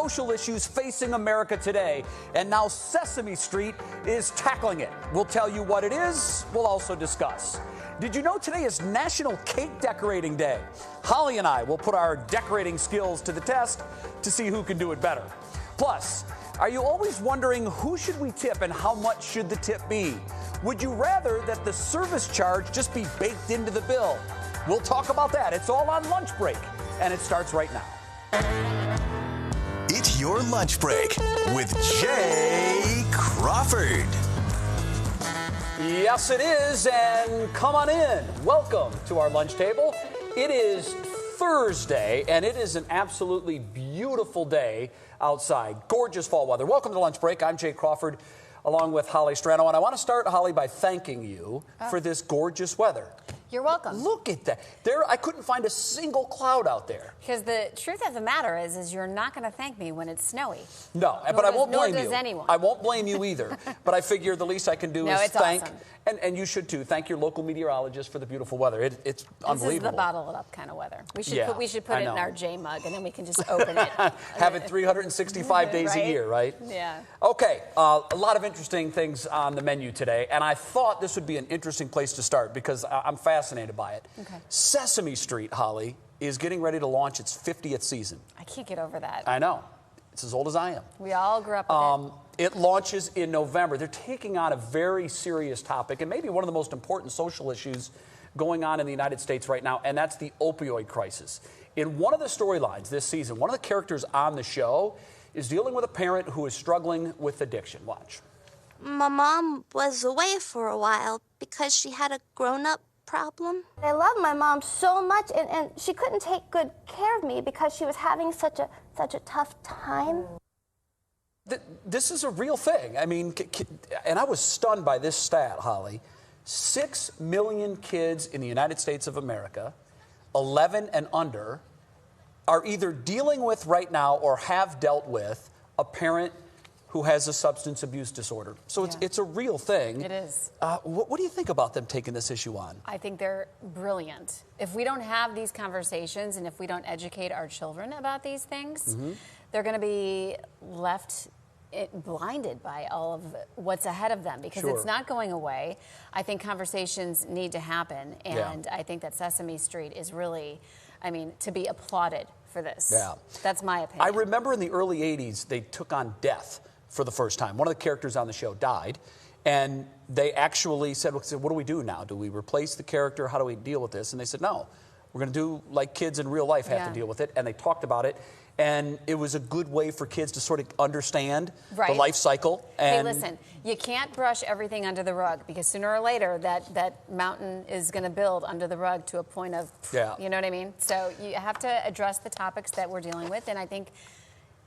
social issues facing America today, and now Sesame Street is tackling it. We'll tell you what it is. We'll also discuss. Did you know today is National Cake Decorating Day? Holly and I will put our decorating skills to the test to see who can do it better. Plus, are you always wondering who should we tip and how much should the tip be? Would you rather that the service charge just be baked into the bill? We'll talk about that. It's all on Lunch Break, and it starts right now. It's your lunch break with Jay Crawford. Yes, it is, and come on in. Welcome to our lunch table. It is Thursday, and it is an absolutely beautiful day outside. Gorgeous fall weather. Welcome to Lunch Break. I'm Jay Crawford, along with Holly Strano, and I want to start, Holly, by thanking you for this gorgeous weather. You're welcome. Look at that. I couldn't find a single cloud out there. Because the truth of the matter is you're not going to thank me when it's snowy. No, but I won't blame you. Nor does anyone. I won't blame you either. But I figure the least I can do is thank, awesome. and you should too, thank your local meteorologist for the beautiful weather. It's unbelievable. This is the bottle it up kind of weather. We should put it in our J mug, and then we can just open it. Have it 365 days a year, right? Yeah. Okay, a lot of interesting things on the menu today, and I thought this would be an interesting place to start because I'm fascinated by it. Okay. Sesame Street, Holly, is getting ready to launch its 50th season. I can't get over that. I know. It's as old as I am. We all grew up with it. It launches in November. They're taking on a very serious topic and maybe one of the most important social issues going on in the United States right now, and that's the opioid crisis. In one of the storylines this season, one of the characters on the show is dealing with a parent who is struggling with addiction. Watch. My mom was away for a while because she had a grown-up problem. I love my mom so much, and she couldn't take good care of me because she was having such a tough time. This is a real thing. I mean, and I was stunned by this stat, Holly. 6 million kids in the United States of America, 11 and under, are either dealing with right now or have dealt with a parent who has a substance abuse disorder. So it's a real thing. It is. What do you think about them taking this issue on? I think they're brilliant. If we don't have these conversations and if we don't educate our children about these things, they're going to be left blinded by all of what's ahead of them because it's not going away. I think conversations need to happen, and I think that Sesame Street is really, to be applauded for this. Yeah. That's my opinion. I remember in the early 80s, they took on death for the first time. One of the characters on the show died, and they actually said, what do we do now? Do we replace the character? How do we deal with this? And they said, no, we're going to do like kids in real life have to deal with it. And they talked about it, and it was a good way for kids to sort of understand the life cycle. And hey, listen, you can't brush everything under the rug because sooner or later that mountain is going to build under the rug to a point of, you know what I mean? So you have to address the topics that we're dealing with, and I think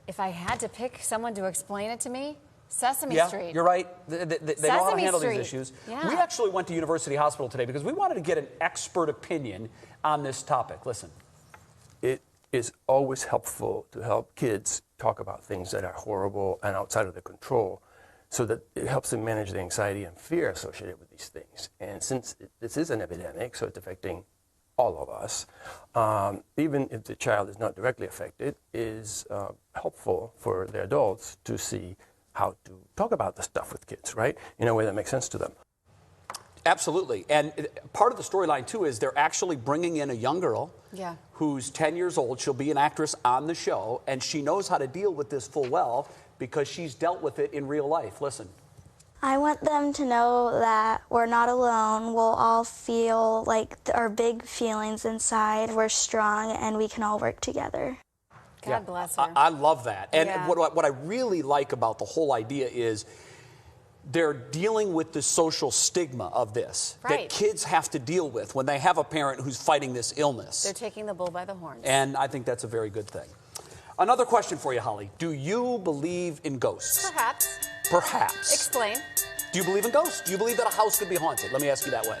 if I had to pick someone to explain it to me, Sesame Street. Yeah, you're right. They know how to handle these issues. Yeah. We actually went to University Hospital today because we wanted to get an expert opinion on this topic. Listen. It is always helpful to help kids talk about things that are horrible and outside of their control so that it helps them manage the anxiety and fear associated with these things. And since this is an epidemic, so it's affecting all of us, even if the child is not directly affected, is helpful for the adults to see how to talk about the stuff with kids, right? In a way that makes sense to them. Absolutely. And part of the storyline, too, is they're actually bringing in a young girl who's 10 years old. She'll be an actress on the show, and she knows how to deal with this full well because she's dealt with it in real life. Listen. I want them to know that we're not alone. We'll all feel like our big feelings inside. We're strong, and we can all work together. God bless her. I love that. And what I really like about the whole idea is they're dealing with the social stigma of this that kids have to deal with when they have a parent who's fighting this illness. They're taking the bull by the horns. And I think that's a very good thing. Another question for you, Holly. Do you believe in ghosts? Perhaps. Perhaps. Explain. Do you believe in ghosts? Do you believe that a house could be haunted? Let me ask you that way.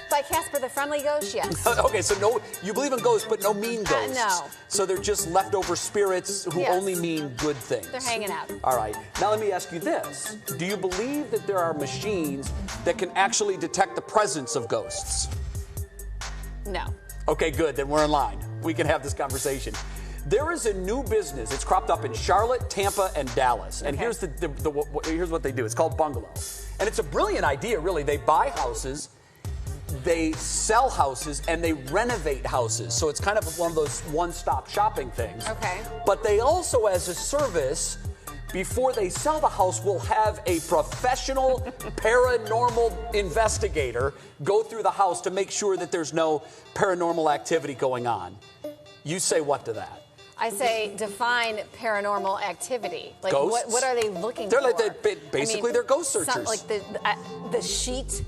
By Casper the Friendly Ghost, yes. Okay, so no, you believe in ghosts, but no mean ghosts. No. So they're just leftover spirits who only mean good things. They're hanging out. All right. Now let me ask you this. Do you believe that there are machines that can actually detect the presence of ghosts? No. Okay, good. Then we're in line. We can have this conversation. There is a new business. It's cropped up in Charlotte, Tampa, and Dallas. And here's here's what they do. It's called Bungalow. And it's a brilliant idea, really. They buy houses, they sell houses, and they renovate houses. So it's kind of one of those one-stop shopping things. Okay. But they also, as a service, before they sell the house, will have a professional paranormal investigator go through the house to make sure that there's no paranormal activity going on. You say what to that? I say define paranormal activity. Like Ghosts? What are they looking They're for? like basically they're ghost searchers. Like the sheet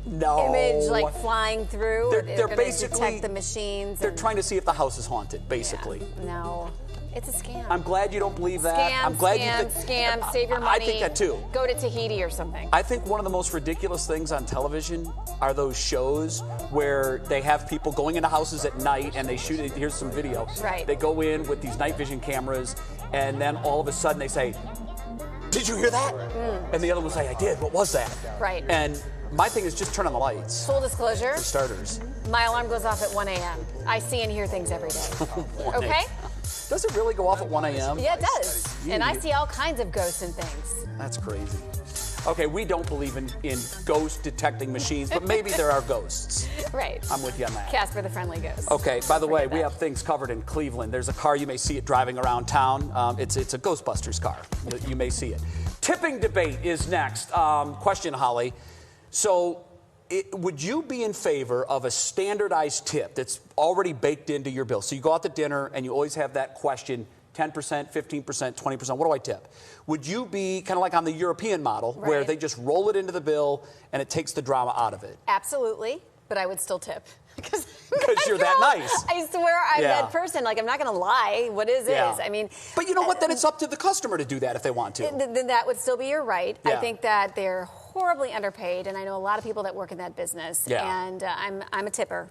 No. image like flying through. They're gonna basically detect the machines. They're trying to see if the house is haunted, basically. Yeah. No. It's a scam. I'm glad you don't believe that. Scam, I'm glad scam, save your money. I think that too. Go to Tahiti or something. I think one of the most ridiculous things on television are those shows where they have people going into houses at night and they shoot it. Here's some video. Right. They go in with these night vision cameras and then all of a sudden they say, "Did you hear that?" And the other one will say, "I did. What was that?" Right. And my thing is just turn on the lights. Full disclosure. For starters. My alarm goes off at 1 a.m. I see and hear things every day. Okay? Does it really go off at 1 a.m.? Yeah, it does. And I see all kinds of ghosts and things. That's crazy. Okay, we don't believe in ghost detecting machines, but maybe there are ghosts. Right. I'm with you on that. Casper the Friendly Ghost. Okay, by the way, we that. have things covered in Cleveland. There's a car, you may see it driving around town. It's a Ghostbusters car. You may see it. Tipping debate is next. Question, Holly. So, would you be in favor of a standardized tip that's already baked into your bill? So you go out to dinner and you always have that question, 10%, 15%, 20%, what do I tip? Would you be kind of like on the European model where they just roll it into the bill and it takes the drama out of it? Absolutely, but I would still tip. Because you're that nice. I swear I'm that person. Like, I'm not going to lie. What is. I mean. But you know what? Then it's up to the customer to do that if they want to. Then that would still be your right. Yeah. I think that they're horribly underpaid, and I know a lot of people that work in that business. Yeah. And I'm a tipper.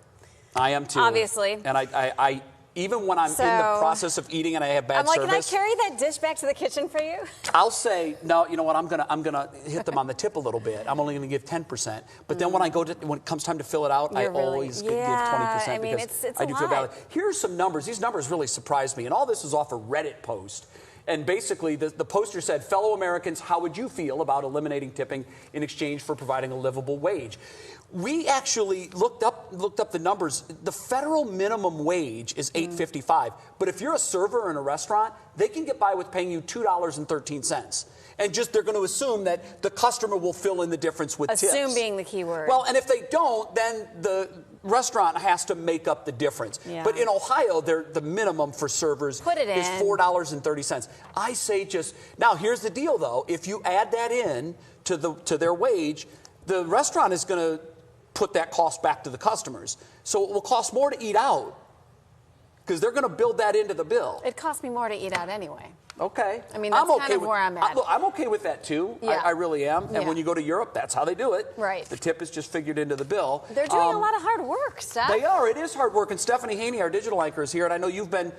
I am too. Obviously. And I even when I'm in the process of eating and I have bad service, can I carry that dish back to the kitchen for you? I'll say, no, you know what, I'm gonna hit them on the tip a little bit. I'm only gonna give 10%. But then when it comes time to fill it out, I always give 20% I mean, because it's I do a feel lot. bad. Here are some numbers. These numbers really surprised me. And all this is off a Reddit post. And basically, the poster said, fellow Americans, how would you feel about eliminating tipping in exchange for providing a livable wage? We actually looked up the numbers. The federal minimum wage is $8.55. But if you're a server in a restaurant, they can get by with paying you $2.13. And they're going to assume that the customer will fill in the difference with tips. Assume being the key word. Well, and if they don't, then the restaurant has to make up the difference. Yeah. But in Ohio, the minimum for servers is $4.30. I say now here's the deal though. If you add that in to their wage, the restaurant is going to put that cost back to the customers. So it will cost more to eat out because they're going to build that into the bill. It costs me more to eat out anyway. Okay. I mean, that's kind of where I'm at. I'm okay with that, too. Yeah. I really am. And when you go to Europe, that's how they do it. Right. The tip is just figured into the bill. They're doing a lot of hard work, Steph. They are. It is hard work. And Stephanie Haney, our digital anchor, is here. And I know you've been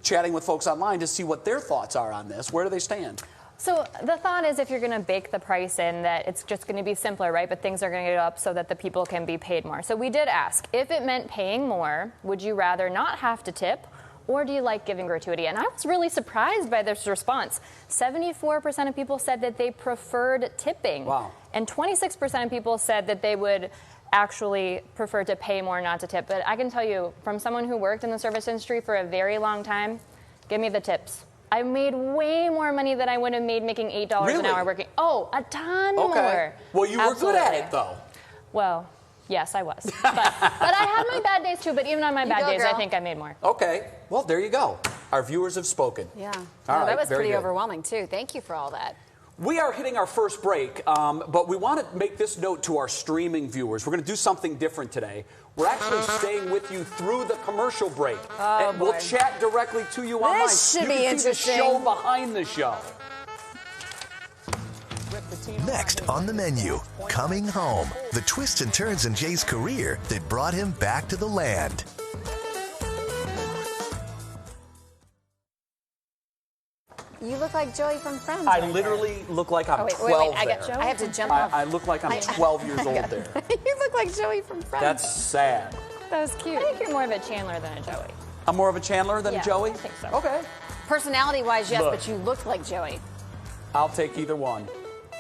chatting with folks online to see what their thoughts are on this. Where do they stand? So the thought is if you're going to bake the price in that it's just going to be simpler, right? But things are going to go up so that the people can be paid more. So we did ask, if it meant paying more, would you rather not have to tip? Or do you like giving gratuity? And I was really surprised by this response. 74% of people said that they preferred tipping. Wow. And 26% of people said that they would actually prefer to pay more, not to tip. But I can tell you, from someone who worked in the service industry for a very long time, give me the tips. I made way more money than I would have made making $8 an hour working. Oh, a ton more. Well, you were good at it, though. Well, yes, I was. But I had my bad days, too. But even on my bad days, I think I made more. Okay. Well, there you go. Our viewers have spoken. Yeah. All right, that was very pretty good. overwhelming, too. Thank you for all that. We are hitting our first break, but we want to make this note to our streaming viewers. We're going to do something different today. We're actually staying with you through the commercial break. Oh, and we'll chat directly to you online. This should be you can see the interesting. show behind the show. Next on the menu, coming home, the twists and turns in Jay's career that brought him back to the land. You look like Joey from Friends. I right literally look like I'm 12 there. I have to jump off. I look like I'm 12 years old there. You look like Joey from Friends. That's sad. That was cute. I think you're more of a Chandler than a Joey. I'm more of a Chandler than a Joey? I think so. Okay. Personality-wise, yes, Look. but you looked like Joey. I'll take either one.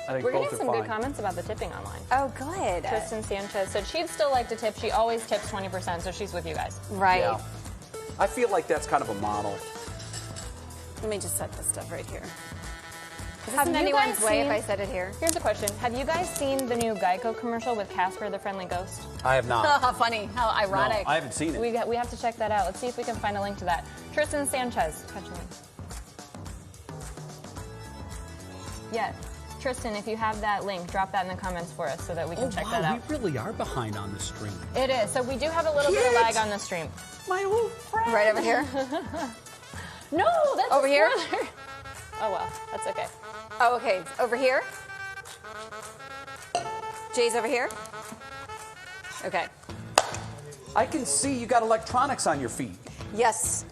I think We're both getting are some fine. good comments about the tipping online. Oh, good. Tristan Sanchez said she'd still like to tip. She always tips 20%, so she's with you guys. Right. Yeah. I feel like that's kind of a model. Let me just set this stuff right here. Is this Have in you anyone's guys way if seen- I set it here? Here's a question. Have you guys seen the new Geico commercial with Casper the Friendly Ghost? I have not. How funny. How ironic. No, I haven't seen it. We have to check that out. Let's see if we can find a link to that. Tristan Sanchez, touch me. Yeah. Tristan, if you have that link, drop that in the comments for us so that we can check that out. We really are behind on the stream. It is. So we do have a little bit of lag on the stream. My old friend. Right over here? No, that's Over here? spoiler. Oh well, that's okay. Oh, okay. It's over here? Jay's over here? Okay. I can see you got electronics on your feet. Yes.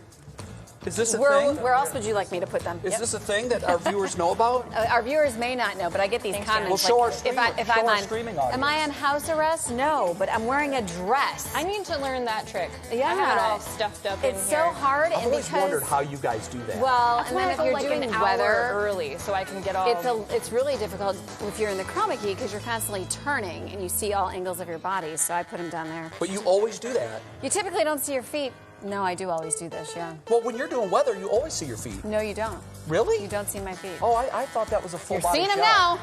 Is this a thing? Where else would you like me to put them? Is this a thing that our viewers know about? Our viewers may not know, but I get these comments. Well, show our if show I'm our on, streaming audience. am I on house arrest? No, but I'm wearing a dress. I need to learn that trick. Yeah. I have it all stuffed up in It's here. so hard, I've and always because wondered how you guys do that. well, That's and why then I if go you're like doing an hour weather early so I can get all. it's really difficult if you're in the chroma key because you're constantly turning and you see all angles of your body. So I put them down there. But you always do that. You typically don't see your feet. No, I do always do this. Yeah. Well, when you're doing weather, you always see your feet. No, you don't. Really? You don't see my feet. Oh, I thought that was a full You're body seeing them shot.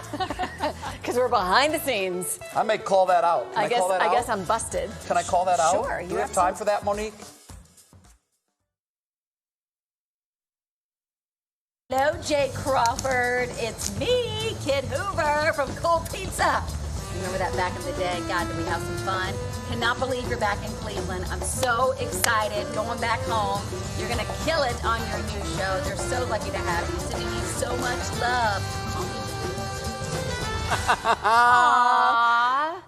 now because we're behind the scenes. I may call that out. Can I call that out? I guess I'm busted. Can I call that out? Sure. Do we have time for that, Monique? Hello, Jay Crawford. It's me, Kid Hoover from Cold Pizza. Remember that back in the day? God, did we have some fun? Cannot believe you're back in Cleveland. I'm so excited going back home. You're going to kill it on your new show. They're so lucky to have you. Sending you so much love. Aww.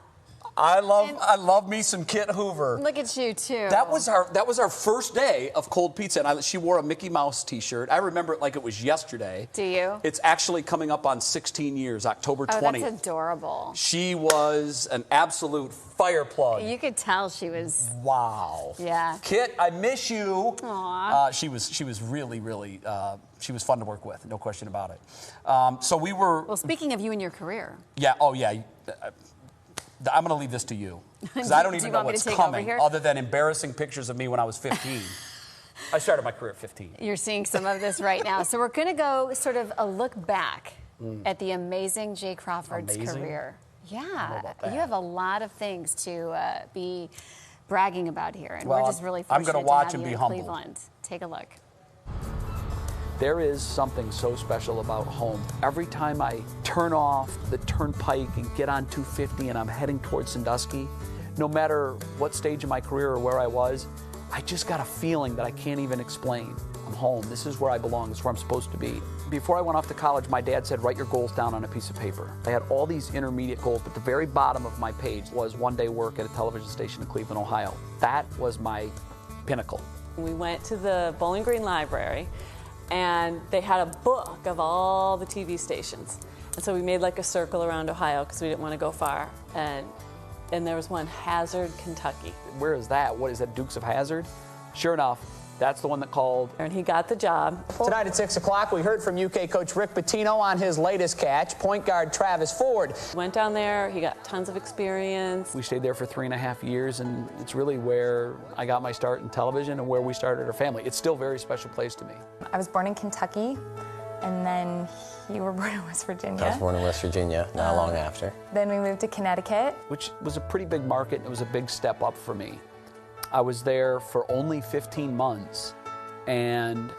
I love me some Kit Hoover. Look at you too. That was our first day of Cold Pizza, and she wore a Mickey Mouse T-shirt. I remember it like it was yesterday. Do you? It's actually coming up on 16 years, October 20th. Oh, that's adorable. She was an absolute fire plug. You could tell she was. Wow. Yeah. Kit, I miss you. Aww. She was really she was fun to work with, no question about it. So we were. Well, speaking of you and your career. Yeah. Oh yeah. I'm going to leave this to you because I don't even know what's coming other than embarrassing pictures of me when I was 15. I started my career at 15. You're seeing some of this right now. So we're going to go sort of a look back at the amazing Jay Crawford's career. Yeah. You have a lot of things to be bragging about here, and we're just really fortunate I'm going to watch to have and you be in humbled. Cleveland. Take a look. There is something so special about home. Every time I turn off the turnpike and get on 250 and I'm heading towards Sandusky, no matter what stage of my career or where I was, I just got a feeling that I can't even explain. I'm home. This is where I belong. This is where I'm supposed to be. Before I went off to college, my dad said, write your goals down on a piece of paper. I had all these intermediate goals, but the very bottom of my page was one day work at a television station in Cleveland, Ohio. That was my pinnacle. We went to the Bowling Green Library, and they had a book of all the TV stations. And so we made like a circle around Ohio because we didn't want to go far. And there was one, Hazard, Kentucky. Where is that? What is that, Dukes of Hazzard? Sure enough, that's the one that called. And he got the job. Tonight at 6 o'clock, we heard from UK coach Rick Pitino on his latest catch, point guard Travis Ford. Went down there, he got tons of experience. We stayed there for 3.5 years, and it's really where I got my start in television and where we started our family. It's still a very special place to me. I was born in Kentucky, and then you were born in West Virginia. I was born in West Virginia, not long after. Then we moved to Connecticut. Which was a pretty big market, and it was a big step up for me. I was there for only 15 months, and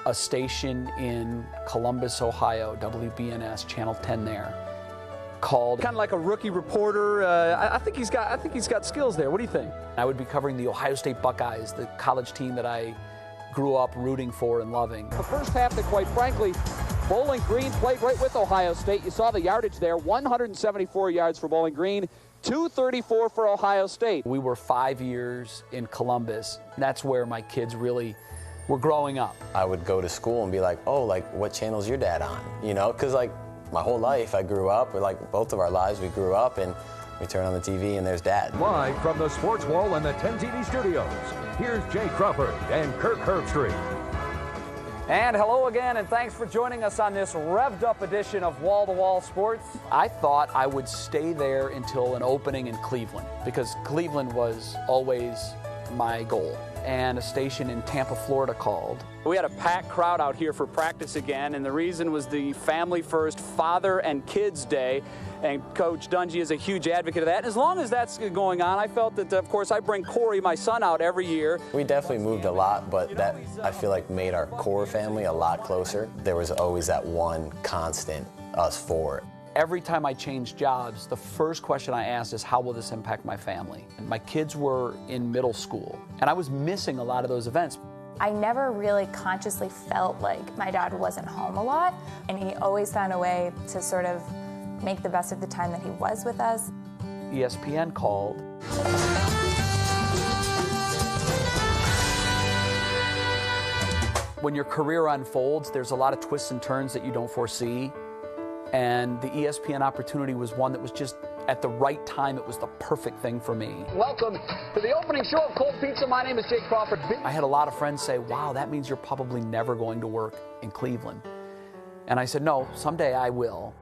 a station in Columbus, Ohio, WBNS, Channel 10 there, called. Kind of like a rookie reporter. I think he's got skills there. What do you think? I would be covering the Ohio State Buckeyes, the college team that I grew up rooting for and loving. The first half that, quite frankly, Bowling Green played right with Ohio State. You saw the yardage there, 174 yards for Bowling Green, 234 for Ohio State. We were 5 years in Columbus. That's where my kids really were growing up. I would go to school and be like, oh, like, what channel's your dad on? You know, because like my whole life I grew up, or like both of our lives we grew up, and We turn on the TV and there's Dad. Live from the Sports Wall and the 10 TV studios, here's Jay Crawford and Kirk Herbstreit. And hello again, and thanks for joining us on this revved up edition of Wall to Wall Sports. I thought I would stay there until an opening in Cleveland, because Cleveland was always my goal. And a station in Tampa, Florida called. We had a packed crowd out here for practice again, and the reason was the Family First Father and Kids Day. And Coach Dungy is a huge advocate of that. And as long as that's going on, I felt that, of course, I bring Corey, my son, out every year. We definitely moved a lot, but that, I feel like, made our core family a lot closer. There was always that one constant, us four. Every time I changed jobs, the first question I asked is, how will this impact my family? And my kids were in middle school, and I was missing a lot of those events. I never really consciously felt like my dad wasn't home a lot, and he always found a way to sort of make the best of the time that he was with us. ESPN called. When your career unfolds, there's a lot of twists and turns that you don't foresee. And the ESPN opportunity was one that was just at the right time. It was the perfect thing for me. Welcome to the opening show of Cold Pizza. My name is Jay Crawford. I had a lot of friends say, wow, that means you're probably never going to work in Cleveland. And I said, no, someday I will.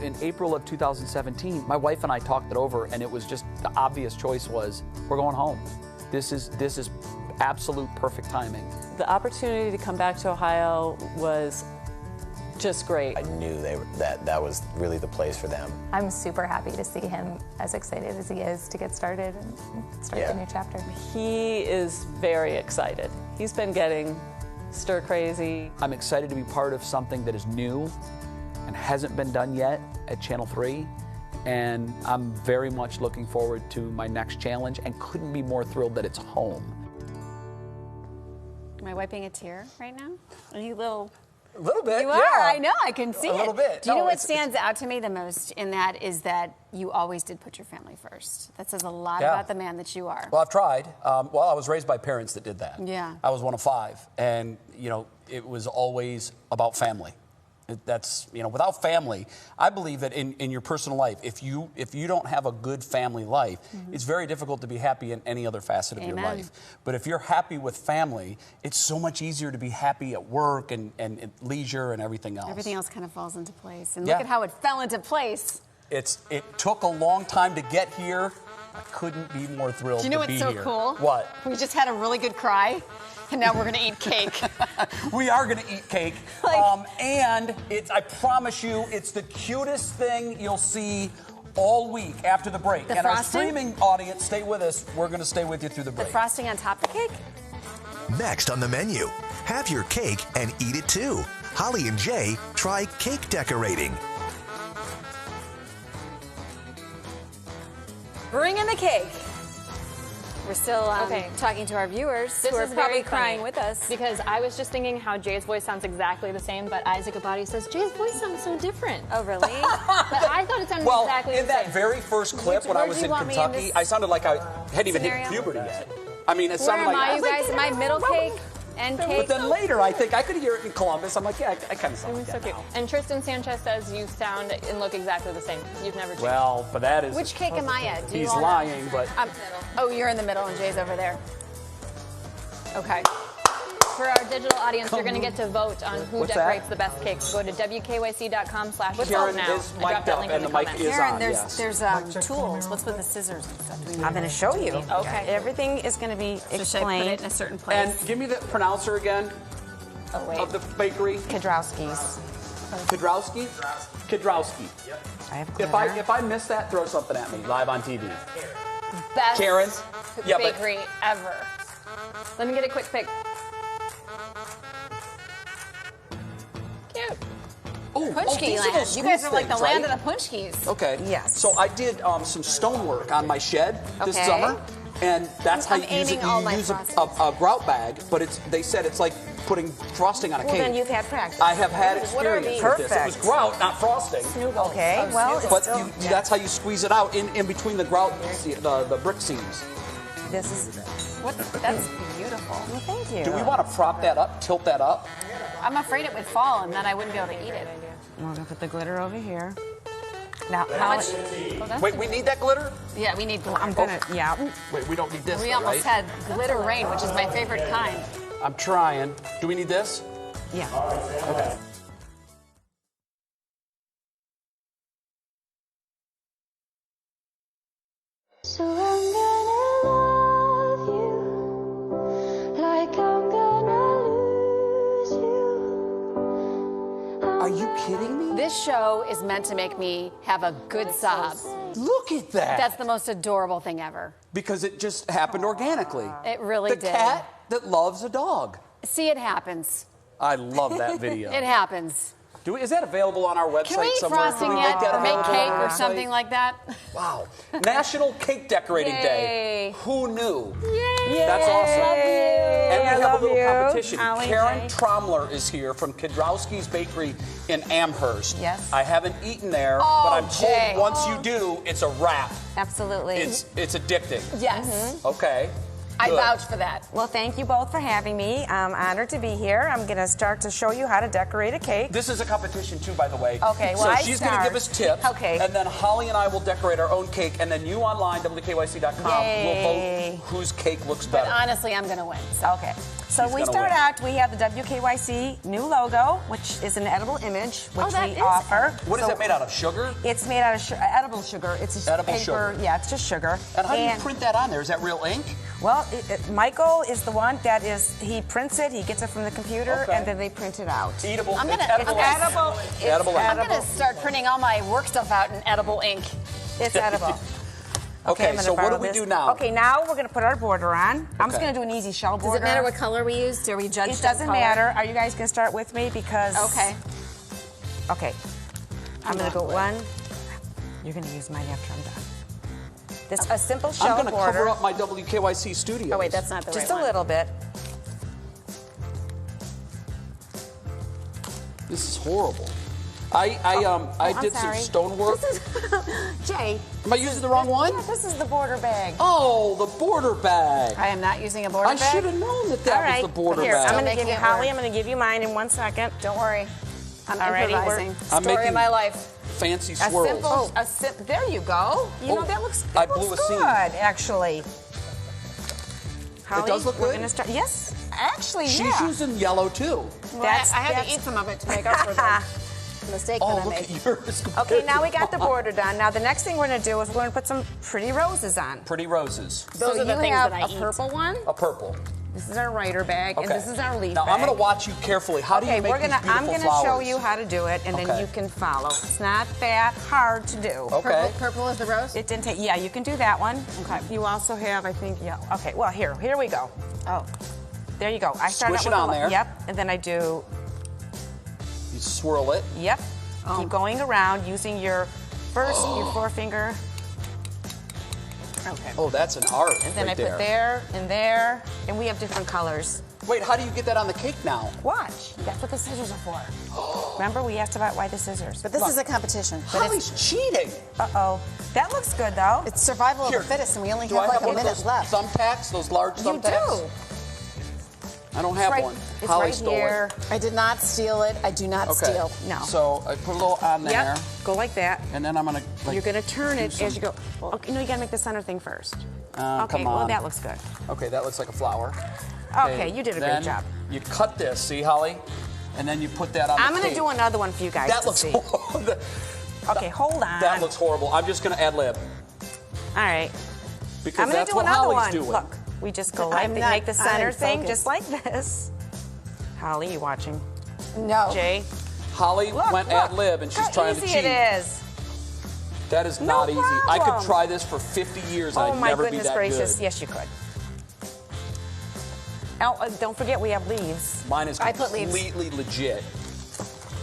In April of 2017, my wife and I talked it over, and it was just the obvious choice was, we're going home. This is absolute perfect timing. The opportunity to come back to Ohio was just great. I knew that was really the place for them. I'm super happy to see him as excited as he is to get started and start the new chapter. He is very excited. He's been getting stir crazy. I'm excited to be part of something that is new and hasn't been done yet at Channel 3. And I'm very much looking forward to my next challenge and couldn't be more thrilled that it's home. Am I wiping a tear right now? Are you little... A little bit, You are, yeah. I know, I can see it. A little bit. Do you know what stands out to me the most in that is that you always did put your family first. That says a lot about the man that you are. Well, I've tried. I was raised by parents that did that. Yeah. I was one of 5, and, it was always about family. That's, without family, I believe that in your personal life, if you don't have a good family life, it's very difficult to be happy in any other facet of your life. But if you're happy with family, it's so much easier to be happy at work and leisure and everything else. Everything else kind of falls into place. And look at how it fell into place. It took a long time to get here. I couldn't be more thrilled to be here. Do you know what's so cool? What? We just had a really good cry. And now we're going to eat cake. We are going to eat cake. And I promise you, it's the cutest thing you'll see all week after the break. The and frosting? Our streaming audience, stay with us. We're going to stay with you through the break. The frosting on top of the cake? Next on the menu, have your cake and eat it too. Holly and Jay try cake decorating. Bring in the cake. We're still talking to our viewers who are probably crying with us. Because I was just thinking how Jay's voice sounds exactly the same, but Isaac Abadi says, Jay's voice sounds so different. Oh, really? But I thought it sounded exactly the same. In that very first clip when I was in Kentucky, I sounded like I hadn't even hit puberty yet. I mean, it sounded like... Where am I, you guys? Am I middle cake? End cake? But then later, I think I could hear it in Columbus. I'm like, yeah, I kind of sound like that so cute. now. And Tristan Sanchez says you sound and look exactly the same. You've never changed. Well, but that is... Which cake am I at? He's lying, but... Oh, you're in the middle and Jay's over there. Okay. For our digital audience, you're going to get to vote on who What's decorates that? the best cakes. Go to WKYC.com/vote Karen now. is I dropped mic'd that up link and in the the mic comments. is Karen, on, there's tools. What's with the scissors and stuff? I'm going to show you. Okay. Everything is going to be So should I put it explained. in a certain place? And give me the pronouncer again of the bakery. Kedrowski's. Kedrowski? Kedrowski. Yep. I have If I miss that, throw something at me live on TV. Best Karen? Yeah, but- bakery ever. Let me get a quick pic. Cute. Punchki these are land. those You guys smooth are like the things, land right? of the Punchkis. Okay. Yes. So I did some stonework on my shed this Okay. summer, and that's how I'm you use it. aiming all You my use a frostings. grout bag, but they said it's like putting frosting on a Well, cake. then you've had practice. I have had What are experience these? with this. It was Perfect. grout, not frosting. Okay, well, it's But still, that's how you squeeze it out in between the grout, the brick seams. this is, That's beautiful. well, thank you. Do we want to prop that up, tilt that up? I'm afraid it would fall and then I wouldn't be able to eat it. We're going to put the glitter over here. Now, How much? Wait, we need that glitter? Yeah, we need glitter. I'm gonna, yeah. Wait, we don't need this, We though, almost right? had glitter rain, which is my favorite kind. I'm trying. Do we need this? Yeah. Okay. So I'm gonna love you like I'm gonna lose you. Are you kidding me? This show is meant to make me have a good sob. Look at that. That's the most adorable thing ever. Because it just happened organically. It really the did. cat that loves a dog. See, it happens. I love that video. It happens. Is that available on our website Can we eat somewhere? frosting Can we yet, that or make available cake on our or website? something like that? Wow. National Cake Decorating Day. Yay. Who knew? Yay. That's awesome. Love you. And we I have a love little you. competition. Holly, Karen Jay. Tromler is here from Kidrowski's Bakery in Amherst. Yes. I haven't eaten there, Oh, but I'm Jay. told once you do, it's a wrap. Absolutely. It's addicting. Yes. Okay. I Good. vouch for that. Well, thank you both for having me. I'm honored to be here. I'm going to start to show you how to decorate a cake. This is a competition too, by the way. Okay, well, so I she's going to start. give us tips. Okay. And then Holly and I will decorate our own cake, and then you online, WKYC.com, will vote whose cake looks But better. honestly, I'm going to win. So. Okay. So She's we gonna start win. out, we have the WKYC new logo, which is an edible image, which that we is offer. What is So that made out of? Sugar? It's made out of edible sugar. It's just Edible paper. sugar. Yeah, it's just sugar. And how do you print that on there? Is that real ink? Well, Michael is the one that he prints it, he gets it from the computer, Okay. and then they print it out. Eatable. I'm it's gonna- edible. it's ink. edible. It's Edible ink. I'm going to start printing all my work stuff out in edible ink. It's edible. Okay, I'm gonna so what borrow do we this. do now? Okay, now we're going to put our border on. I'm just Okay. going to do an easy shell Does border. it matter what color we use? Do we judge It the doesn't color? matter. Are you guys going to start with me? Because... Okay. Okay. I'm going to go going one. You're going to use mine after I'm done. This a simple shell I'm going to border. cover up my WKYC studio. Oh, wait, that's not the Just right a one. little bit. This is horrible. I did some sorry. stonework. Jay. Am I using the wrong one? Yeah, this is the border bag. Oh, the border bag. I am not using a border I bag. should have known that All that right. was the border Here, bag. I'm going to Making give you, it Holly, work. I'm going to give you mine in 1 second. Don't worry. I'm Alrighty, improvising. I'm Story making- of my life. Fancy A swirls. simple, there you go. You know, that looks, I that blew looks a good, seam. actually. Holly, does look we're good? Gonna start, yes, actually, She's yeah. using yellow too. Well, I had to eat some of it to make up for the mistake Oh, that I look made. at yours. Okay, now we got the border done. Now the next thing we're going to do is we're going to put some pretty roses on. Pretty roses. Those so are the you things have that I a eat. purple one. A purple. This is our writer bag, Okay. and this is our leaf Now bag. I'm going to watch you carefully. How do you Okay, make we're gonna. these beautiful I'm going to flowers? show you how to do it, and then Okay. you can follow. It's not that hard to do. Okay. Purple is the rose? It didn't take. Yeah, you can do that one. Okay. You also have, I think, yeah. Okay. Well, here we go. Oh. There you go. I start Squish out it with on there. Yep, and then I do. You swirl it. Yep. Keep going around using your your forefinger. Okay. Oh, that's an art. And then right I put there and there, and we have different colors. Wait, how do you get that on the cake now? Watch. That's what the scissors are for. Remember, we asked about why the scissors. But this is a competition. Holly's cheating. Uh-oh. That looks good, though. It's survival Here, of the fittest, and we only Do have I like have a one of minute those left. thumbtacks? Those large You thumbtacks? do. I don't have right- one. it's Holly right stole here. I did not steal it. I do not it. Okay. steal. No. So I put a little on there, Yep. Go like that. and then I'm gonna. Like, You're going to turn do it some- as you go. Okay, no, you got to make the center thing first. Okay, come well, on. that looks good. Okay, that looks like a flower. Okay, you did a then great job. You cut this, see, Holly, and then you put that on. I'm the going to cake. do another one for you guys That to looks see. horrible. Okay, hold on. That looks horrible. I'm just gonna ad lib All right. because I'm going that's to do what another Holly's one. doing. Look, we just go like I'm that, not- make the center I'm thing focused. just like this. Holly, you watching? No. Jay? Holly Look, went look. ad lib and she's How trying to easy cheat. it is. That is No not easy. I could problem. try this for 50 years and Oh I'd my never goodness be that gracious! good. Yes, you could. Oh, don't forget we have leaves. Mine is I put leaves. completely legit.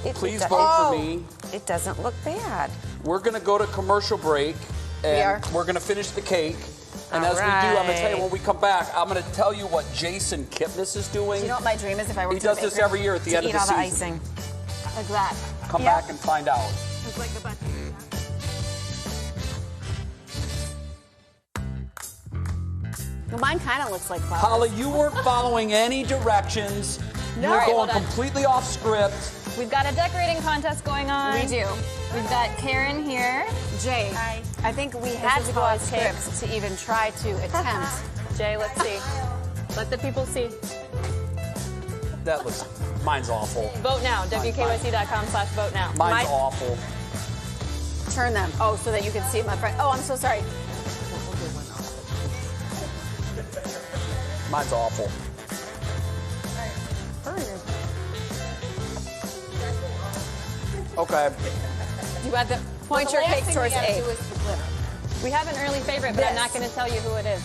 It- Please it- vote oh, for me. It doesn't look bad. We're gonna go to commercial break and are. we're gonna finish the cake. And All as we do, I'm gonna tell you right. when we come back, I'm gonna tell you what Jason Kipnis is doing. Do you know what my dream is if I were He does this every year at the To end eat of all the the season. icing. Like that. Come Yep. back and find out. It's like the button. Well, mine kind of looks like flowers. Holly, you weren't following any directions. You No. were All right, going hold on. completely off script. We've got a decorating contest going on. We do. We've got Karen here. Jay, I think we had to go off script to even try to attempt. Jay, let's see. Let the people see. That looks, mine's awful. Vote now, WKYC.com/vote now. Mine's awful. Turn them. Oh, so that you can see my friend. Oh, I'm so sorry. Mine's awful. Okay. You had to point your cake towards A. We have an early favorite, but I'm not going to tell you who it is.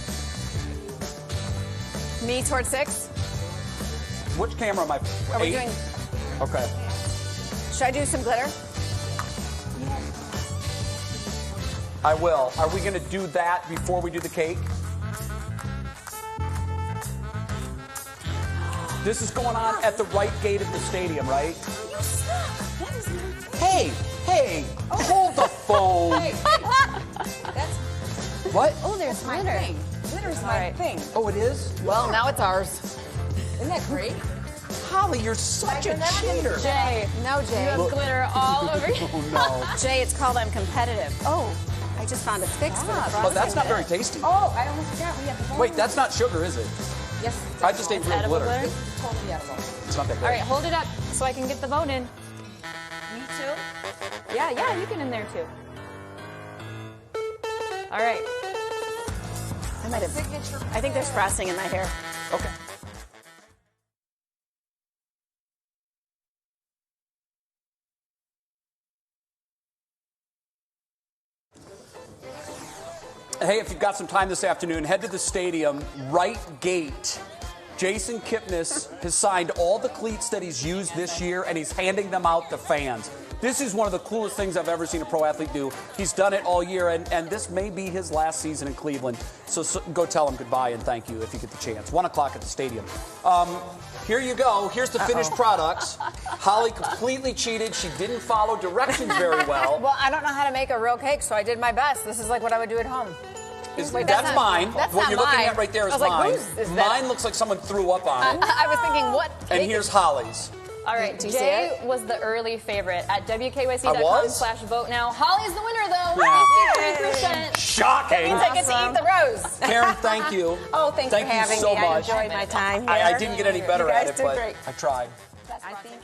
Me towards 6. Which camera am I? Are we 8? doing? Okay. Should I do some glitter? I will. Are we going to do that before we do the cake? This is going on at the right gate of the stadium, right? You suck. That is not Hey, hold the phone. That's What? Oh, there's my glitter. thing. Glitter's my thing. Oh, it is? Well, now it's ours. Isn't that great? Holly, you're such a cheater. Jay. No, Jay. You have glitter all over you. Oh, no. Jay, it's called I'm competitive. Oh, I just found a fix for the frosting. Oh, that's not very tasty. Oh, I almost forgot. We have the Wait, that's not sugar, is it? Yes. I just ate real Edible glitter. glitter? Totally edible. It's not that good. All right, hold it up so I can get the vote in. Me too. Yeah, you can in there too. All right. I might have. I think there's frosting in my hair. Okay. Hey, if you've got some time this afternoon, head to the stadium, right gate. Jason Kipnis has signed all the cleats that he's used this year, and he's handing them out to fans. This is one of the coolest things I've ever seen a pro athlete do. He's done it all year, and this may be his last season in Cleveland. So go tell him goodbye and thank you if you get the chance. 1 o'clock at the stadium. Here you go. Here's the finished products. Holly completely cheated. She didn't follow directions very well. Well, I don't know how to make a real cake, so I did my best. This is like what I would do at home. Wait, that's mine. That's what not you're looking mine. at right there is I was mine. like, whose is that? Mine looks like someone threw up on it. I was thinking, what? And here's Holly's. All right, Do you see Jay it? was the early favorite at I was? WKYC.com/vote now. Holly's the winner though, 53%. Shocking. That means I get to eat the rose. Karen, thank you. Oh, thanks thank for having you so me. much. I enjoyed my time here. I didn't get any better You at guys it, did but great. I tried. I think